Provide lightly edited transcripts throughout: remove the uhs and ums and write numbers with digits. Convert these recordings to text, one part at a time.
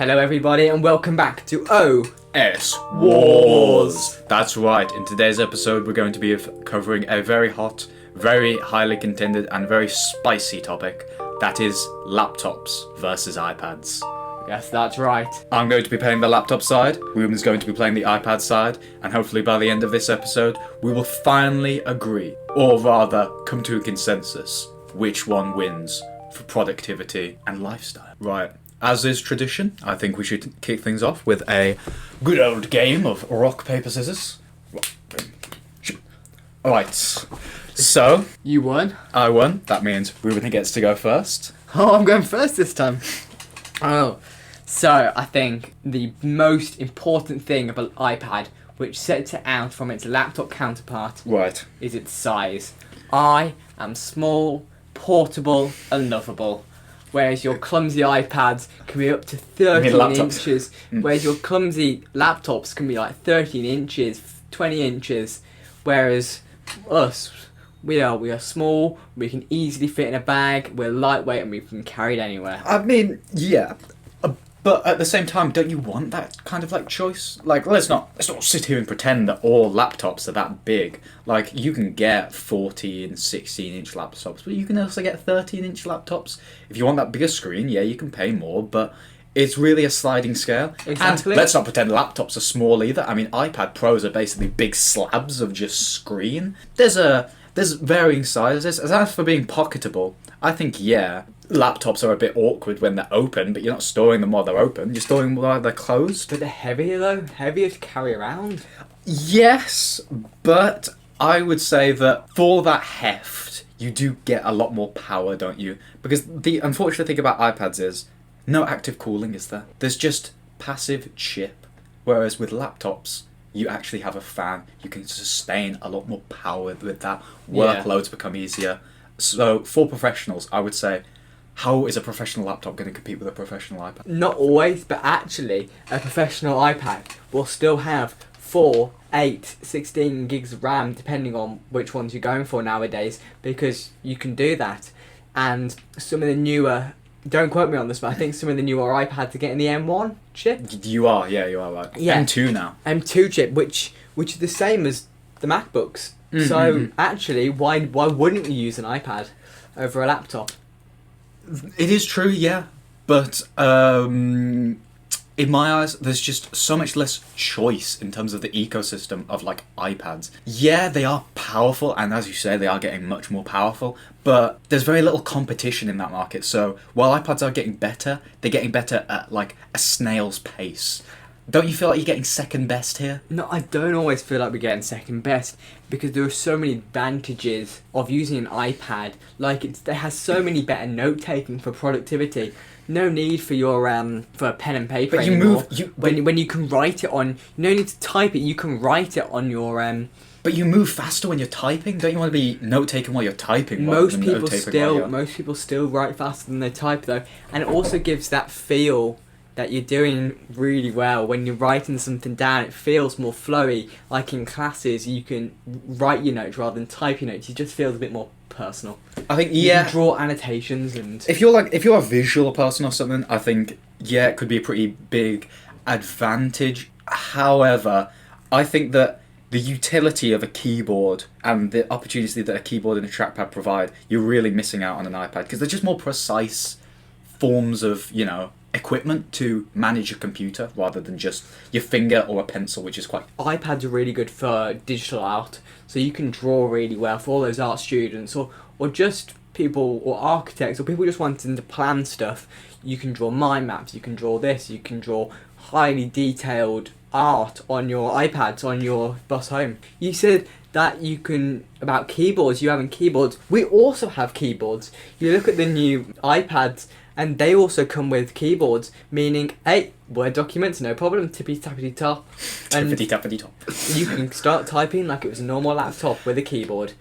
Hello everybody and welcome back to S Wars. That's right. In today's episode we're going to be covering a very hot, very highly contended and very spicy topic. That is laptops versus iPads. Yes, that's right. I'm going to be playing the laptop side, Reuben's going to be playing the iPad side, and hopefully by the end of this episode we will finally agree, or rather come to a consensus, which one wins for productivity and lifestyle. Right. As is tradition, I think we should kick things off with a good old game of rock, paper, scissors. Alright, so... You won? I won. That means Reuben gets to go first. Oh, I'm going first this time. So I think the most important thing of an iPad, which sets it out from its laptop counterpart, Right. is its size. I am small, portable and lovable. Whereas your clumsy iPads can be up to 13 inches. Whereas your clumsy laptops can be like 13 inches, 20 inches. Whereas us, we are small, we can easily fit in a bag, we're lightweight and we can carry it anywhere. I mean, yeah. But at the same time, don't you want that kind of like choice? Like, let's not sit here and pretend that all laptops are that big. Like, you can get 14 and 16-inch laptops, but you can also get 13-inch laptops. If you want that bigger screen, yeah, you can pay more, but it's really a sliding scale. Exactly. And let's not pretend laptops are small either. I mean, iPad Pros are basically big slabs of just screen. There's varying sizes. As for being pocketable, I think, yeah, laptops are a bit awkward when they're open, but you're not storing them while they're open. You're storing them while they're closed. But they're heavier though. Heavier to carry around. Yes, but I would say that for that heft, you do get a lot more power, don't you? Because the unfortunate thing about iPads is no active cooling, is there? There's just passive chip. Whereas with laptops, you actually have a fan. You can sustain a lot more power with that. Workloads become easier. So for professionals, I would say, how is a professional laptop going to compete with a professional iPad? Not always, but actually, a professional iPad will still have 4, 8, 16 gigs of RAM, depending on which ones you're going for nowadays, because you can do that. And some of the newer, don't quote me on this, but I think some of the newer iPads are getting the M1 chip. You are right. Yeah. M2 now. M2 chip, which is the same as the MacBooks. Mm-hmm. So actually, why wouldn't you use an iPad over a laptop? It is true, yeah, but in my eyes, there's just so much less choice in terms of the ecosystem of like iPads. Yeah, they are powerful, and as you say, they are getting much more powerful, but there's very little competition in that market. So while iPads are getting better, they're getting better at like a snail's pace. Don't you feel like you're getting second best here? No, I don't always feel like we're getting second best, because there are so many advantages of using an iPad. Like it has so many better note taking for productivity. No need for your for a pen and paper but you anymore. When you can write it on. No need to type it. You can write it on your But you move faster when you're typing. Don't you want to be note taking while you're typing? Most people still write faster than they type though, and it also gives that feel that you're doing really well. When you're writing something down, it feels more flowy. Like in classes, you can write your notes rather than type your notes. It just feels a bit more personal. I think, You yeah. can draw annotations and... If you're a visual person or something, I think, yeah, it could be a pretty big advantage. However, I think that the utility of a keyboard and the opportunity that a keyboard and a trackpad provide, you're really missing out on an iPad, because they're just more precise forms of, equipment to manage a computer rather than just your finger or a pencil, which is quite... iPads are really good for digital art, so you can draw really well for all those art students or just people or architects or people just wanting to plan stuff. You can draw mind maps, you can draw this, you can draw highly detailed art on your iPads on your bus home. You said that about keyboards, you having keyboards. We also have keyboards. You look at the new iPads and they also come with keyboards, meaning, hey, Word documents, no problem, tippity-tappity-top. Tippity-tappity-top. You can start typing like it was a normal laptop with a keyboard.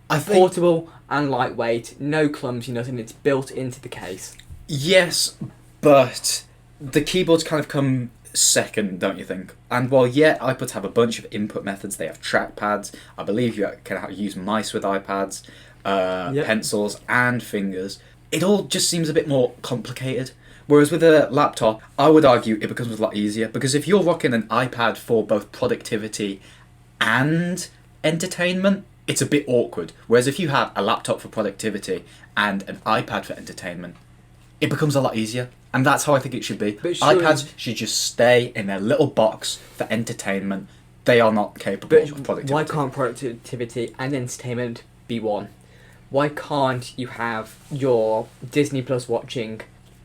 I think... Portable and lightweight, no clumsy nothing, it's built into the case. Yes, but the keyboards kind of come second, don't you think? And while, yeah, iPads have a bunch of input methods, they have trackpads, I believe you can use mice with iPads, pencils and fingers. It all just seems a bit more complicated. Whereas with a laptop, I would argue it becomes a lot easier, because if you're rocking an iPad for both productivity and entertainment, it's a bit awkward. Whereas if you have a laptop for productivity and an iPad for entertainment, it becomes a lot easier. And that's how I think it should be. But surely- iPads should just stay in their little box for entertainment. They are not capable of productivity. Why can't productivity and entertainment be one? Why can't you have your Disney Plus watching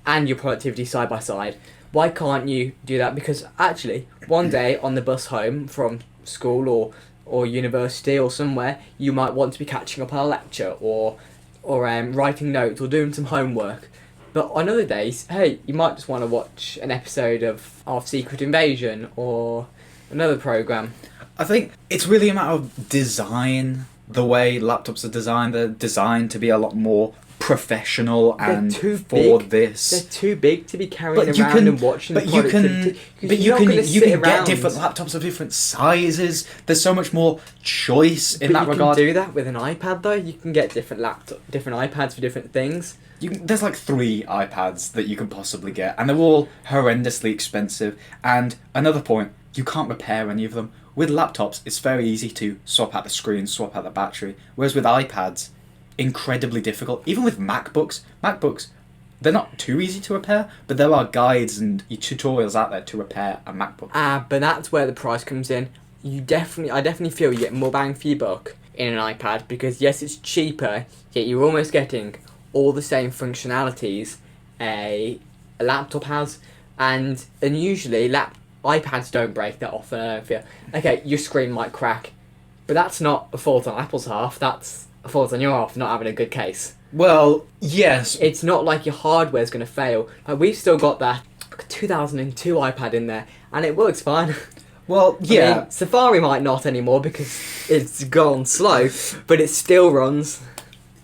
and your productivity side by side? Why can't you do that? Because actually, one day on the bus home from school or university or somewhere, you might want to be catching up on a lecture or writing notes or doing some homework. But on other days, hey, you might just want to watch an episode of Secret Invasion or another program. I think it's really a matter of design. The way laptops are designed, they're designed to be a lot more professional and They're too for big. this. They're too big to be carrying But you around can- and watching. But the you can, productivity, 'cause but you you're not can, gonna you sit can get around. different laptops of different sizes. There's so much more choice in But that you regard. can do that with an iPad though. You can get different iPads for different things. There's like 3 iPads that you can possibly get, and they're all horrendously expensive. And another point, you can't repair any of them. With laptops, it's very easy to swap out the screen, swap out the battery. Whereas with iPads, incredibly difficult. Even with MacBooks, they're not too easy to repair, but there are guides and tutorials out there to repair a MacBook. But that's where the price comes in. I definitely feel you get more bang for your buck in an iPad because yes, it's cheaper, yet you're almost getting all the same functionalities a laptop has, and usually iPads don't break that often. I don't feel. Okay, your screen might crack, but that's not a fault on Apple's half. That's a fault on your half for not having a good case. Well, yes. It's not like your hardware's going to fail. Like we've still got that 2002 iPad in there, and it works fine. Well, yeah. I mean, Safari might not anymore because it's gone slow, but it still runs.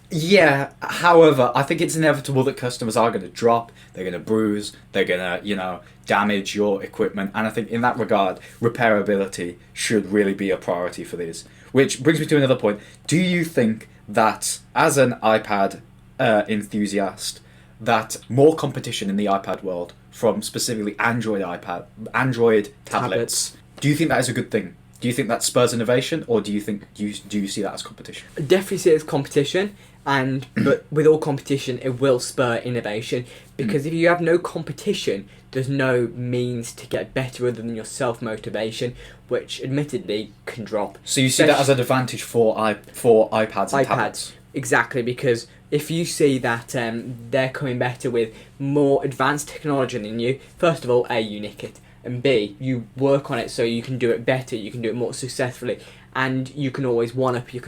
Yeah, however, I think it's inevitable that customers are going to drop, they're going to bruise, they're going to, damage your equipment, and I think in that regard, repairability should really be a priority for these. Which brings me to another point. Do you think that, as an iPad enthusiast, that more competition in the iPad world from specifically Android tablets, do you think that is a good thing? Do you think that spurs innovation, or do you see that as competition? I definitely see it as competition, but with all competition, it will spur innovation. Because if you have no competition, there's no means to get better other than your self-motivation, which admittedly can drop. So you see that as an advantage for iPads and tablets? Exactly, because if you see that they're coming better with more advanced technology than you, first of all, A, you nick it. And B, you work on it so you can do it better, you can do it more successfully, and you can always one-up your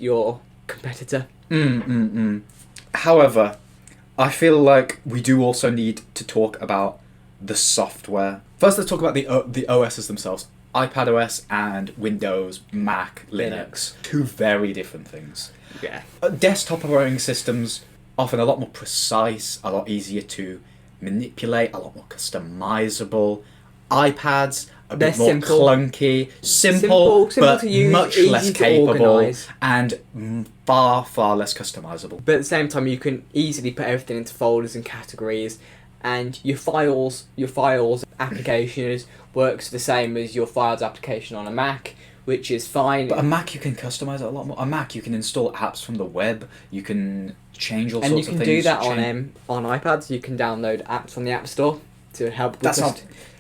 your competitor. However, I feel like we do also need to talk about the software. First, let's talk about the OSs themselves. iPad OS and Windows, Mac, Linux. 2 very different things. Yeah. Desktop operating systems, often a lot more precise, a lot easier to manipulate, a lot more customizable. iPads, a bit more simple. clunky, simple but to use, much easy less to capable, organise. and far less customizable. But at the same time, you can easily put everything into folders and categories, and your files application works the same as your files application on a Mac, which is fine. But a Mac, you can customize it a lot more. A Mac, you can install apps from the web. You can change all sorts of things. And you can do that on iPads. You can download apps from the App Store to help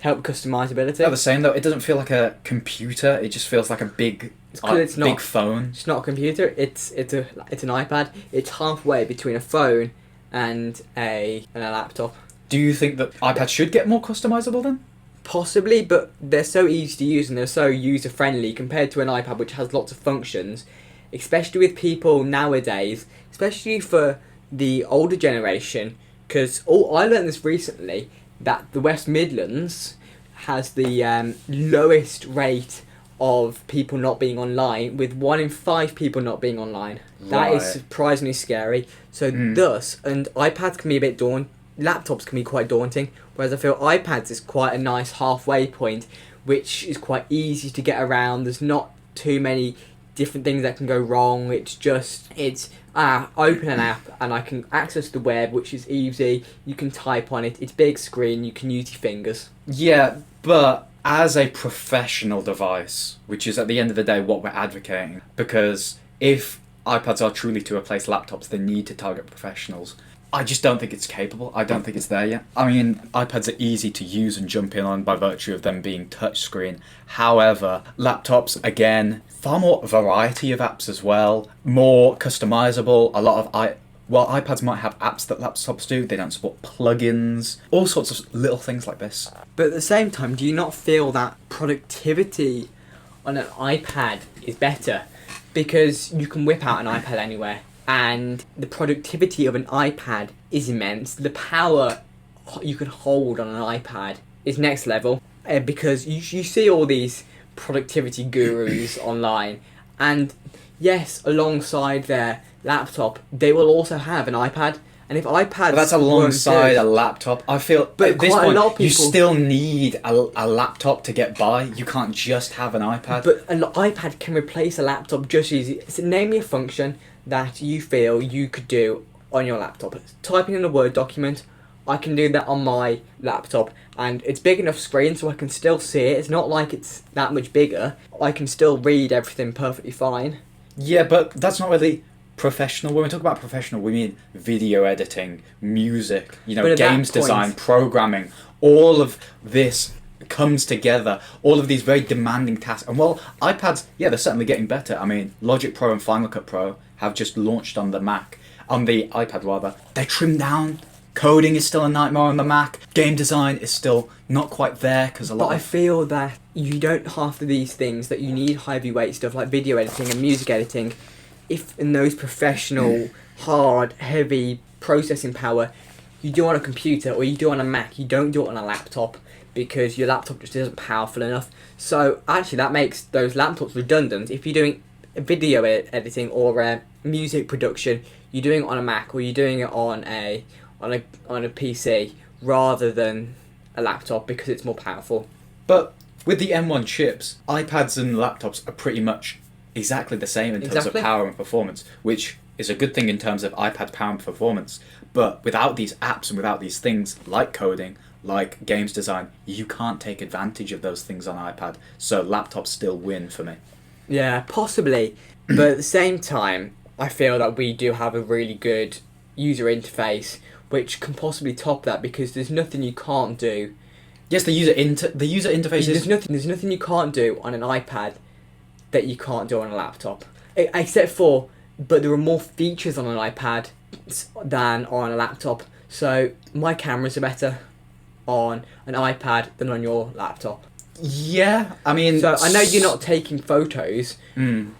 help customizability. Not the same though. It doesn't feel like a computer. It just feels like a big big phone. It's not a computer. It's an iPad. It's halfway between a phone and a laptop. Do you think that iPads should get more customizable then? Possibly, but they're so easy to use and they're so user friendly compared to an iPad, which has lots of functions, especially with people nowadays, especially for the older generation. Because I learned this recently, that the West Midlands has the lowest rate of people not being online, with 1 in 5 people not being online. That is surprisingly scary. So thus, and iPads can be a bit daunting, laptops can be quite daunting, whereas I feel iPads is quite a nice halfway point, which is quite easy to get around. There's not too many different things that can go wrong. It's open an app and I can access the web, which is easy. You can type on it. It's big screen. You can use your fingers. Yeah, but as a professional device, which is at the end of the day what we're advocating, because if iPads are truly to replace laptops, they need to target professionals. I just don't think it's capable. I don't think it's there yet. I mean, iPads are easy to use and jump in on by virtue of them being touchscreen. However, laptops, again, far more variety of apps as well, more customizable. A lot of iPads might have apps that laptops do. They don't support plugins, all sorts of little things like this. But at the same time, do you not feel that productivity on an iPad is better? Because you can whip out an iPad anywhere, and the productivity of an iPad is immense. The power you can hold on an iPad is next level, because you see all these productivity gurus online, and yes, alongside their laptop, they will also have an iPad. And if iPads, but that's alongside a laptop. I feel, but at this point, you still need a laptop to get by. You can't just have an iPad. But an iPad can replace a laptop just as easy. So name me a function that you feel you could do on your laptop. Typing in a Word document, I can do that on my laptop, and it's big enough screen so I can still see it. It's not like it's that much bigger. I can still read everything perfectly fine. Yeah, but that's not really professional. When we talk about professional, we mean video editing, music, games design, programming. All of this comes together. All of these very demanding tasks. And well, iPads, yeah, they're certainly getting better. I mean, Logic Pro and Final Cut Pro have just launched on the iPad rather. They're trimmed down. Coding is still a nightmare on the Mac. Game design is still not quite there because I feel that you don't have these things that you need heavyweight stuff like video editing and music editing. If in those professional, hard, heavy processing power, you do on a computer or you do on a Mac, you don't do it on a laptop because your laptop just isn't powerful enough. So actually that makes those laptops redundant. If you're doing video editing or music production, you're doing it on a Mac or you're doing it on a PC rather than a laptop because it's more powerful. But with the M1 chips, iPads and laptops are pretty much exactly the same in terms of power and performance, which is a good thing in terms of iPad power and performance. But without these apps and without these things like coding, like games design, you can't take advantage of those things on iPad. So laptops still win for me. Yeah, possibly. But at the same time, I feel that we do have a really good user interface which can possibly top that because there's nothing you can't do. Yes, the user interface is... There's nothing you can't do on an iPad that you can't do on a laptop. But there are more features on an iPad than on a laptop. So my cameras are better on an iPad than on your laptop. Yeah, I mean... So I know you're not taking photos,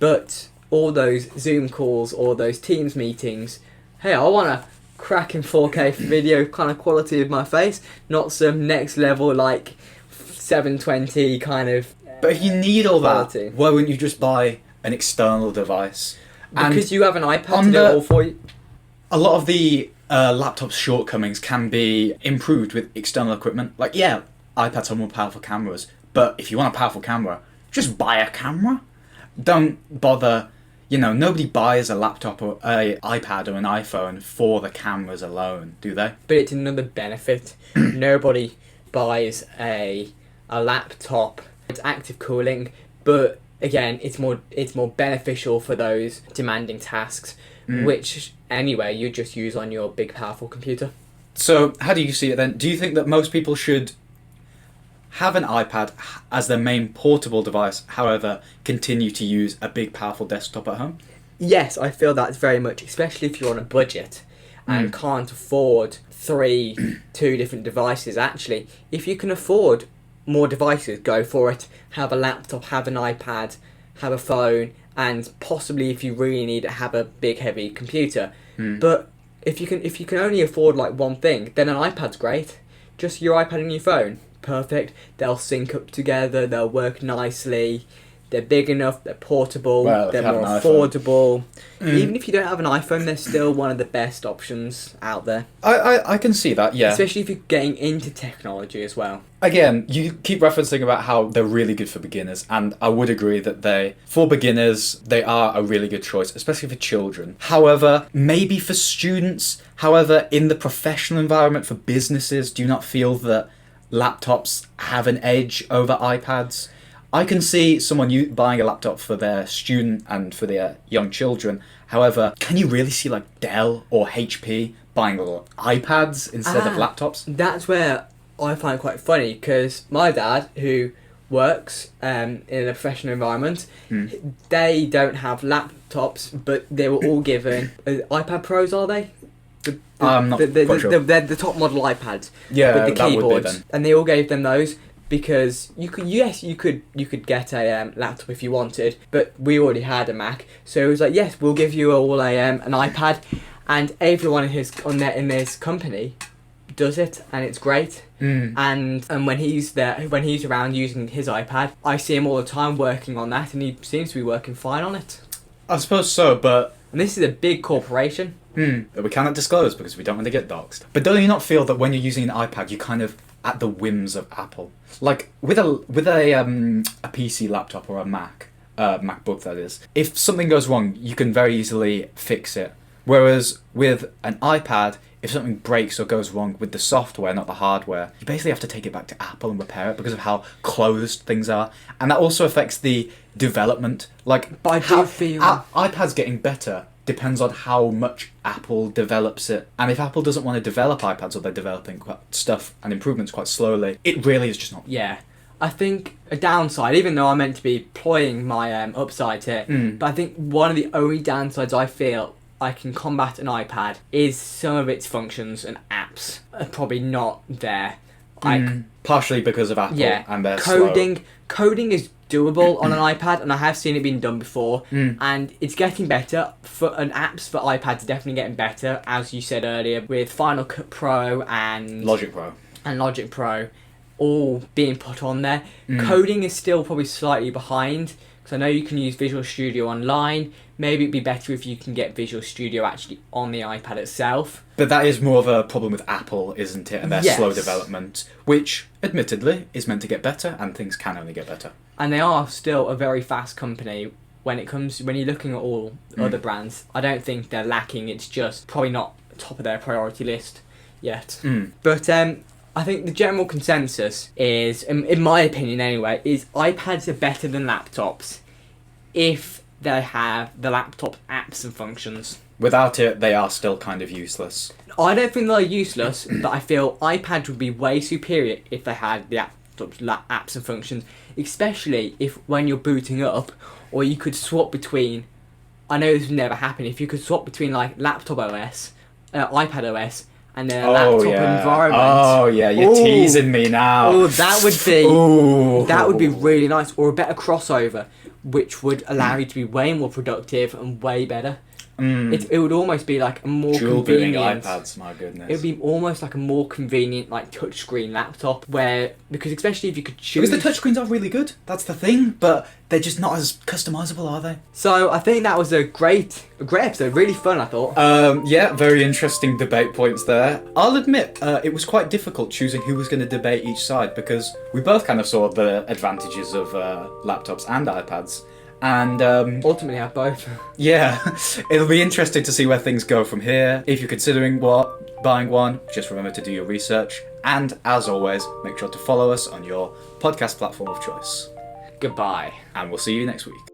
but all those Zoom calls or those Teams meetings, hey, I want a cracking 4K video kind of quality of my face, not some next level like 720 kind of... But if you need all that, why wouldn't you just buy an external device? Because you have an iPad to do it all for you. A lot of the laptop's shortcomings can be improved with external equipment. Like, yeah, iPads have more powerful cameras, but if you want a powerful camera, just buy a camera. Don't bother, nobody buys a laptop or an iPad or an iPhone for the cameras alone, do they? But it's another benefit. Nobody buys a laptop. It's active cooling, but again, it's more beneficial for those demanding tasks, which anyway you just use on your big powerful computer. So how do you see it then? Do you think that most people should have an iPad as their main portable device, however, continue to use a big powerful desktop at home? Yes, I feel that's very much, especially if you're on a budget and can't afford two different devices. Actually, if you can afford more devices, go for it. Have a laptop, have an iPad, have a phone, and possibly if you really need it, have a big heavy computer. But if you can only afford like one thing, then an iPad's great. Just your iPad and your phone, perfect. They'll sync up together, they'll work nicely, they're big enough, they're portable, Well, if they're you have more an iPhone. affordable. Even if you don't have an iPhone, they're still one of the best options out there. I can see that, yeah. Especially if you're getting into technology as well. Again, you keep referencing about how they're really good for beginners, and I would agree that for beginners, they are a really good choice, especially for children. However, maybe for students, however, in the professional environment for businesses, do you not feel that laptops have an edge over iPads? I can see someone buying a laptop for their student and for their young children. However, can you really see like Dell or HP buying little iPads instead of laptops? That's where I find it quite funny, because my dad, who works in a professional environment, they don't have laptops, but they were all given iPad Pros, are they? I'm not quite sure. They're the top model iPads Yeah, with the that would be keyboards, then. and they all gave them those because you could get a laptop if you wanted, but we already had a Mac, so it was like, yes, we'll give you all an iPad, and everyone in his company does it, and it's great. And when he's around using his iPad, I see him all the time working on that, and he seems to be working fine on it. I suppose so, but And this is a big corporation. that we cannot disclose because we don't want to get doxxed. But don't you not feel that when you're using an iPad, you're kind of at the whims of Apple? Like with a PC laptop or a MacBook, that is, if something goes wrong, you can very easily fix it. Whereas with an iPad, if something breaks or goes wrong with the software, not the hardware, you basically have to take it back to Apple and repair it because of how closed things are. And that also affects the development. Like, But I do feel iPad's getting better depends on how much Apple develops it. And if Apple doesn't want to develop iPads, or they're developing stuff and improvements quite slowly, it really is just not. Yeah. I think a downside, even though I'm meant to be ploying my upsides here, but I think one of the only downsides I feel I can combat an iPad is some of its functions and apps are probably not there. Like, Partially because of Apple and their coding is doable on an iPad, and I have seen it being done before, and it's getting better. Apps for iPads are definitely getting better, as you said earlier, with Final Cut Pro and Logic Pro. All being put on there. Coding is still probably slightly behind, because I know you can use Visual Studio Online. Maybe it'd be better if you can get Visual Studio actually on the iPad itself. But that is more of a problem with Apple, isn't it? And their Yes. slow development, which, admittedly, is meant to get better, and things can only get better. And they are still a very fast company when you're looking at all other brands. I don't think they're lacking. It's just probably not top of their priority list yet. But I think the general consensus is, in my opinion anyway, is iPads are better than laptops if they have the laptop apps and functions. Without it, they are still kind of useless. I don't think they're useless, but I feel iPad would be way superior if they had the apps and functions, especially if when you're booting up, or you could swap between, I know this would never happen, if you could swap between like laptop OS, iPad OS, and then a laptop environment. Oh yeah, you're teasing me now. Oh, that would be really nice, or a better crossover, which would allow you to be way more productive and way better. It would almost be like a more Dual-booting convenient iPads, my goodness. It would be almost like a more convenient, like, touchscreen laptop, because especially if you could choose. Because the touchscreens are really good, that's the thing, but they're just not as customizable, are they? So I think that was a great episode, really fun, I thought. Yeah, very interesting debate points there. I'll admit, it was quite difficult choosing who was going to debate each side, because we both kind of saw the advantages of laptops and iPads. And ultimately, I have both. Yeah, it'll be interesting to see where things go from here. If you're considering buying one, just remember to do your research. And as always, make sure to follow us on your podcast platform of choice. Goodbye. And we'll see you next week.